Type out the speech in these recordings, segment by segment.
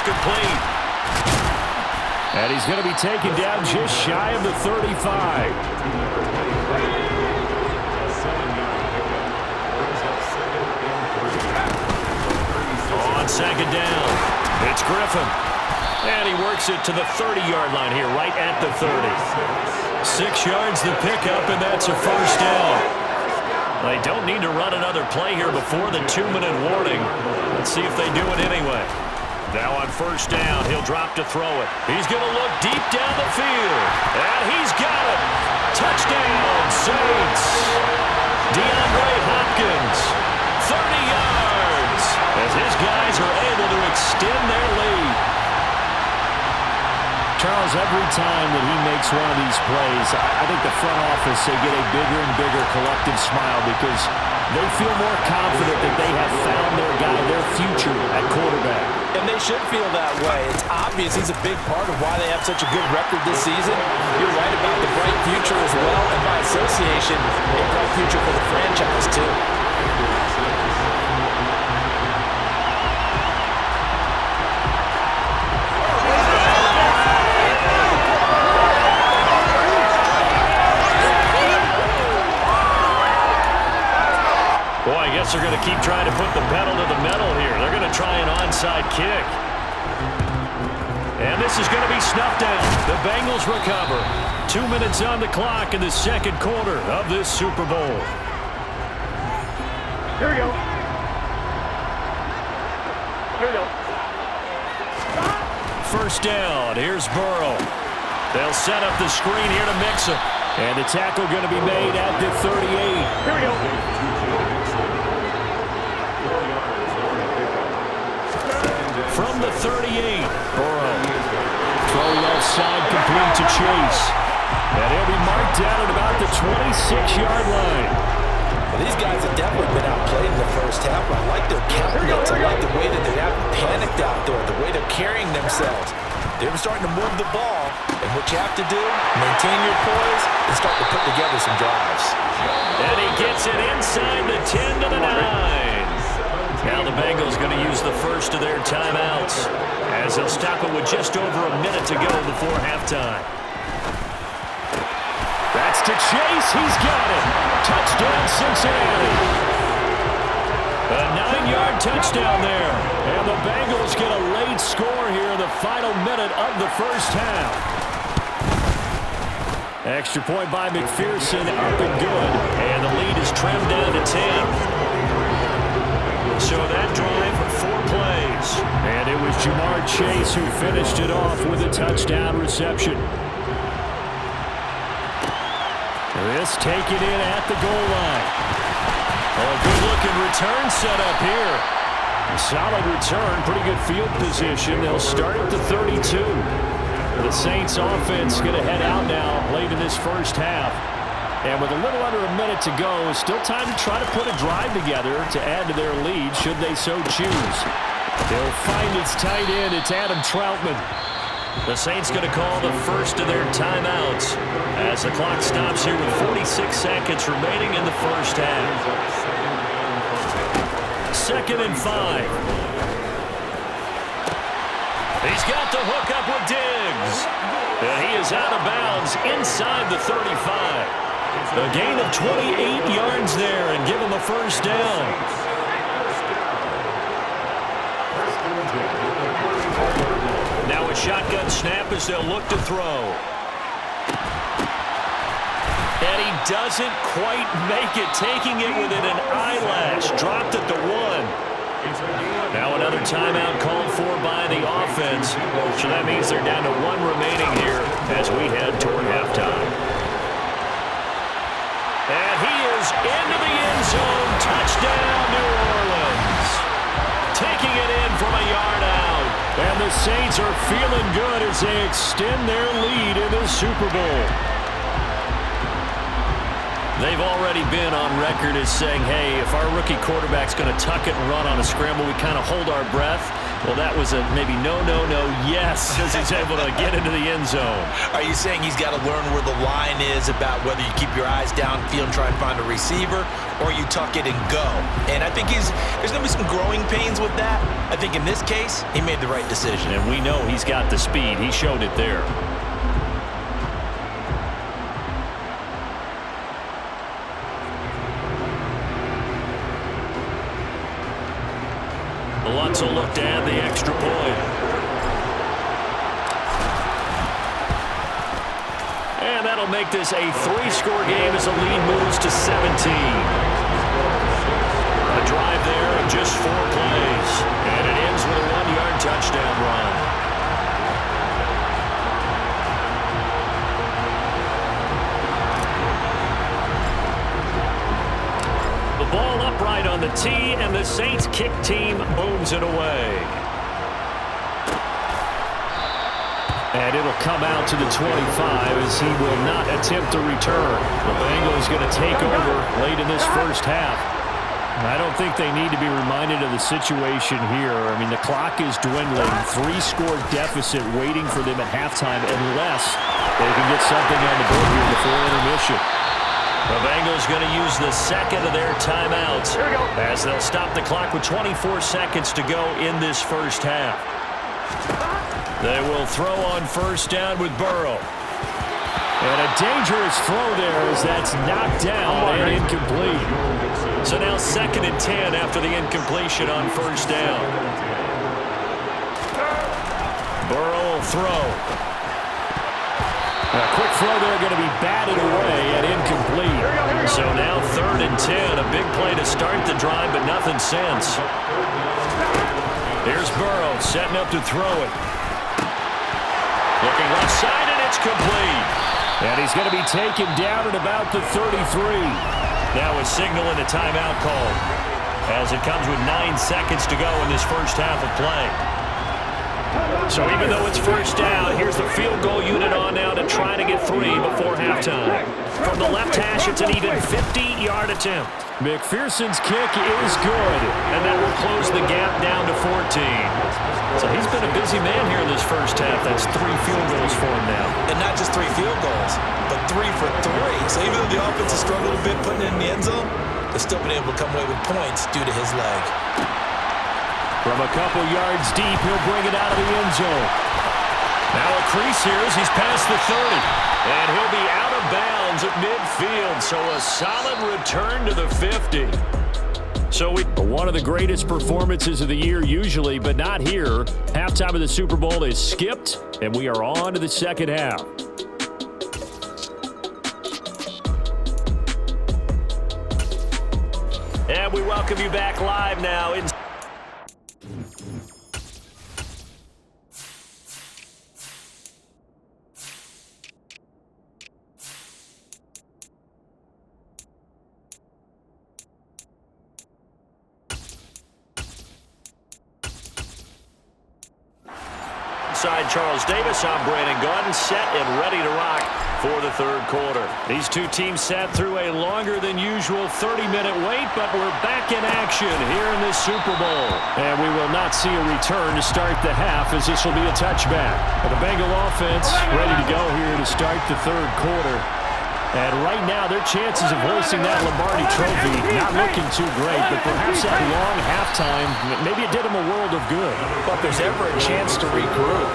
It's complete. And he's going to be taken down just shy of the 35. On second down, it's Griffin. And he works it to the 30-yard line here, right at the 30. 6 yards the pickup, and that's a first down. They don't need to run another play here before the 2-minute warning. Let's see if they do it anyway. Now on first down, he'll drop to throw it. He's going to look deep down the field. And he's got it. Touchdown, Saints. DeAndre Hopkins, 30 yards, as his guys are able to extend their lead. Charles, every time that he makes one of these plays, I think the front office, they get a bigger and bigger collective smile because they feel more confident that they have found their guy, their future at quarterback. And they should feel that way. It's obvious he's a big part of why they have such a good record this season. You're right about the bright future as well, and by association, a bright future for the franchise, too. Boy, I guess they're going to keep trying to put the pedal to the metal here. They're going to try an onside kick. And this is going to be snuffed down. The Bengals recover. 2 minutes on the clock in the second quarter of this Super Bowl. Here we go. Here we go. First down. Here's Burrow. They'll set up the screen here to mix it. And the tackle going to be made at the 38. Here we go. From the 38, Burrow. Throw left side, complete to Chase. And he'll be marked down at about the 26-yard line. Well, these guys have definitely been outplayed in the first half. I like their countenance. I like the way that they haven't panicked out there, the way they're carrying themselves. They're starting to move the ball. And what you have to do, maintain your poise and start to put together some drives. And he gets it inside the 10 to the 9. Now the Bengals going to use the first of their timeouts as they'll stop it with just over a minute to go before halftime. That's to Chase. He's got it. Touchdown, Cincinnati. A 9-yard touchdown there. And the Bengals get a late score here in the final minute of the first half. Extra point by McPherson, up and good. And the lead is trimmed down to 10. So that drive, 4 plays. And it was Jamar Chase who finished it off with a touchdown reception. This taken in at the goal line. Oh, a good-looking return set up here. Solid return, pretty good field position. They'll start at the 32. The Saints offense going to head out now late in this first half. And with a little under a minute to go, still time to try to put a drive together to add to their lead should they so choose. They'll find its tight end. It's Adam Troutman. The Saints going to call the first of their timeouts as the clock stops here with 46 seconds remaining in the first half. 2nd and 5. He's got the hook up with Diggs. And he is out of bounds inside the 35. A gain of 28 yards there and give him a first down. Now a shotgun snap as they'll look to throw. And he doesn't quite make it, taking it within an eyelash. Dropped at the 1. Now another timeout called for by the offense. So that means they're down to 1 remaining here as we head toward halftime. And he is into the end zone. Touchdown, New Orleans. Taking it in from a yard out. And the Saints are feeling good as they extend their lead in the Super Bowl. They've already been on record as saying, hey, if our rookie quarterback's going to tuck it and run on a scramble, we kind of hold our breath. Well, that was a maybe no, yes, as he's able to get into the end zone. Are you saying he's got to learn where the line is about whether you keep your eyes downfield and try and find a receiver, or you tuck it and go? And I think there's going to be some growing pains with that. I think in this case, he made the right decision. And we know he's got the speed. He showed it there. Lutz will look to add the extra point. And that'll make this a 3-score game as the lead moves to 17. A drive there of just 4 plays. And it ends with a 1-yard touchdown run. Ball upright on the tee, and the Saints kick team booms it away. And it'll come out to the 25 as he will not attempt to return. The Bengals going to take over late in this first half. I don't think they need to be reminded of the situation here. I mean, the clock is dwindling. 3-score deficit waiting for them at halftime unless they can get something on the board here before intermission. The Bengals going to use the second of their timeouts as they'll stop the clock with 24 seconds to go in this first half. They will throw on first down with Burrow. And a dangerous throw there as that's knocked down and incomplete. So now 2nd and 10 after the incompletion on first down. Burrow will throw. A quick throw there going to be batted away and incomplete. So now 3rd and 10. A big play to start the drive, but nothing since. Here's Burrow setting up to throw it. Looking left side, and it's complete. And he's going to be taken down at about the 33. Now a signal and a timeout call as it comes with 9 seconds to go in this first half of play. So even though it's first down, here's the field goal unit on now to try to get 3 before halftime. From the left hash, it's an even 50-yard attempt. McPherson's kick is good, and that will close the gap down to 14. So he's been a busy man here in this first half. That's 3 field goals for him now. And not just 3 field goals, but 3 for 3. So even though the offense has struggled a bit putting it in the end zone, they've still been able to come away with points due to his leg. From a couple yards deep, he'll bring it out of the end zone. Now a crease here as he's past the 30. And he'll be out of bounds at midfield. So a solid return to the 50. So one of the greatest performances of the year usually, but not here. Halftime of the Super Bowl is skipped, and we are on to the second half. And we welcome you back live now in Charles Davis. I'm Brandon Gaudin, set and ready to rock for the third quarter. These two teams sat through a longer than usual 30-minute wait, but we're back in action here in this Super Bowl. And we will not see a return to start the half as this will be a touchback. The Bengal offense ready to go here to start the third quarter. And right now, their chances of hoisting that Lombardi trophy not looking too great, but perhaps that long halftime, maybe it did them a world of good. But if there's ever a chance to regroup,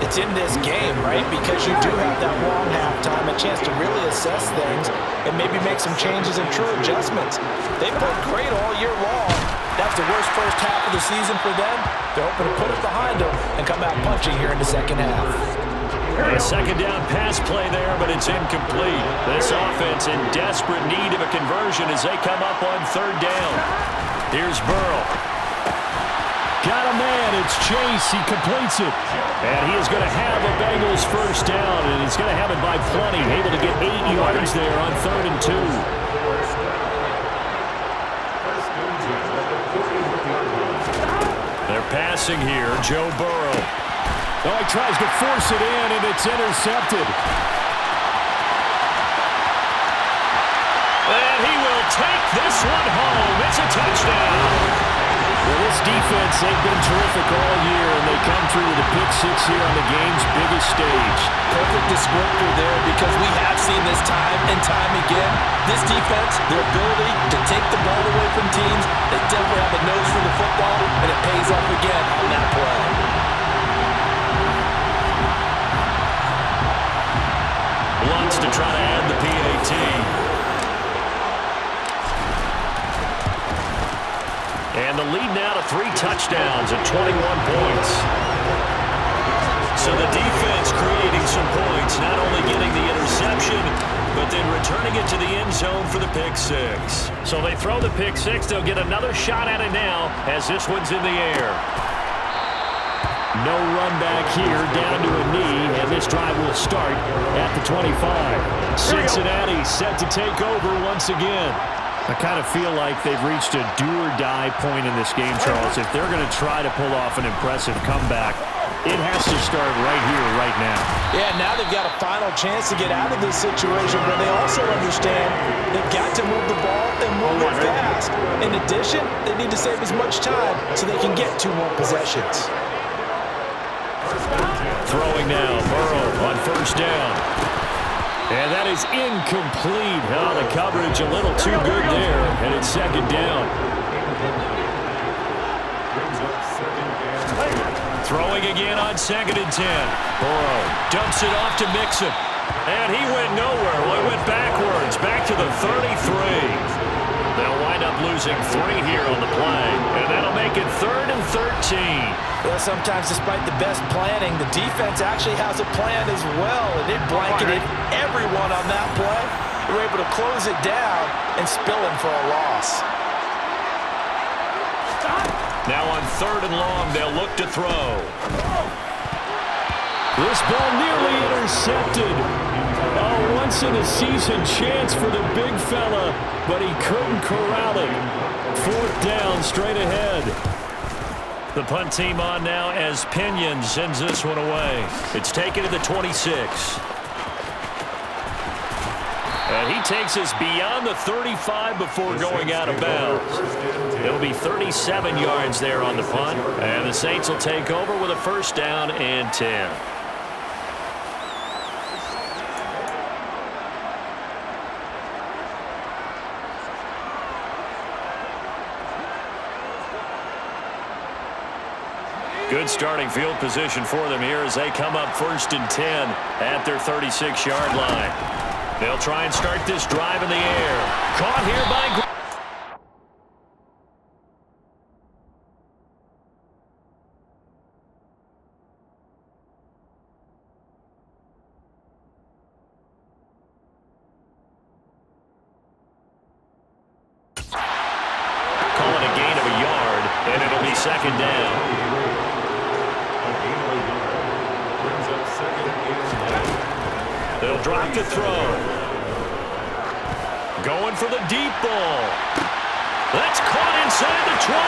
it's in this game, right? Because you do have that long halftime, a chance to really assess things and maybe make some changes and true adjustments. They played great all year long. That's the worst first half of the season for them. They're hoping to put it behind them and come out punching here in the second half. A second down pass play there, but it's incomplete. This offense in desperate need of a conversion as they come up on third down. Here's Burrow. Got a man. It's Chase. He completes it. And he is going to have a Bengals first down, and he's going to have it by plenty. Able to get 8 yards there on 3rd and 2. They're passing here. Joe Burrow. Oh, he tries to force it in, and it's intercepted. And he will take this one home. It's a touchdown. Well, This defense, they've been terrific all year, and they come through with a pick six here on the game's biggest stage. Perfect descriptor there, because we have seen this time and time again. This defense, their ability to take the ball away from teams, they definitely have a nose for the football, and it pays off again on that play. Wants to try to add the PAT. And the lead now to 3 touchdowns at 21 points. So the defense creating some points, not only getting the interception, but then returning it to the end zone for the pick six. So they throw the pick six. They'll get another shot at it now as this one's in the air. No run back here, down to a knee, and this drive will start at the 25. Cincinnati set to take over once again. I kind of feel like they've reached a do-or-die point in this game, Charles. If they're going to try to pull off an impressive comeback, it has to start right here, right now. Yeah, now they've got a final chance to get out of this situation, but they also understand they've got to move the ball and move it fast. In addition, they need to save as much time so they can get 2 more possessions. Throwing now, Burrow on first down. And that is incomplete. Oh, the coverage a little too good there, and it's second down. Throwing again on 2nd and 10. Burrow dumps it off to Mixon. And he went nowhere. Well, he went backwards, back to the 33. They'll wind up losing 3 here on the play, and that'll make it 3rd and 13. Well, sometimes despite the best planning, the defense actually has a plan as well, and it blanketed everyone on that play. They were able to close it down and spill him for a loss. Now on 3rd and long, they'll look to throw. This ball nearly intercepted. Oh, once-in-a-season chance for the big fella, but he couldn't corral it. 4th down, straight ahead. The punt team on now as Pinion sends this one away. It's taken to the 26. And he takes us beyond the 35 before going out of bounds. It'll be 37 yards there on the punt. And the Saints will take over with a 1st down and 10. Good starting field position for them here as they come up 1st and 10 at their 36-yard line. They'll try and start this drive in the air. Caught here by... Call it a gain of a yard, and it'll be 2nd down. They'll drop to throw. Going for the deep ball. That's caught inside the 20.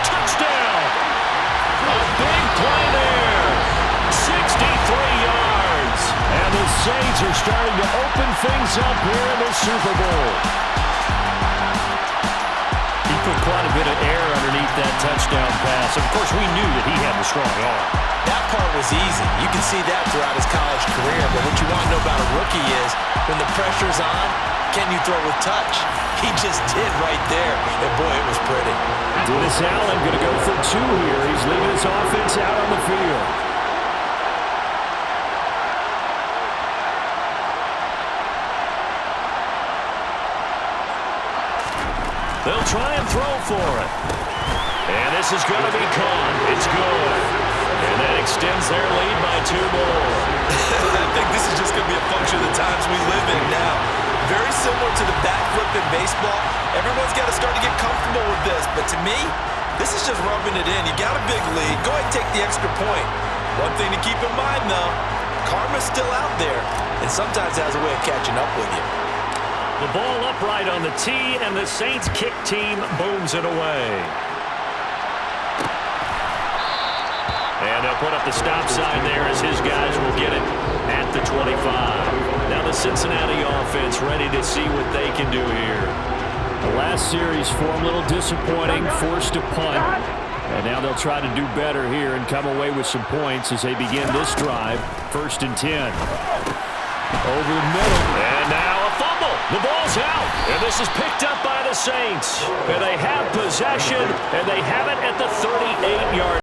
Touchdown. A big play there. 63 yards. And the Saints are starting to open things up here in the Super Bowl. He put quite a bit of air underneath that touchdown pass. Of course, we knew that he had the strong arm. That part was easy. You can see that throughout his college career. But what you want to know about a rookie is when the pressure's on, can you throw with touch? He just did right there. And, boy, it was pretty. Dennis Allen going to go for 2 here. He's leaving his offense out on the field. They'll try and throw for it. And this is going to be caught. It's good. And that extends their lead by 2 more. I think this is just going to be a function of the times we live in now. Very similar to the back flip in baseball. Everyone's got to start to get comfortable with this. But to me, this is just rubbing it in. You got a big lead. Go ahead and take the extra point. One thing to keep in mind, though, karma's still out there. And sometimes it has a way of catching up with you. The ball upright on the tee, and the Saints kick team booms it away. And they'll put up the stop sign there as his guys will get it at the 25. Now the Cincinnati offense ready to see what they can do here. The last series for them a little disappointing, forced to punt. And now they'll try to do better here and come away with some points as they begin this drive. 1st and 10. Over the middle. And now a fumble. The ball's out. And this is picked up by the Saints. And they have possession, and they have it at the 38-yard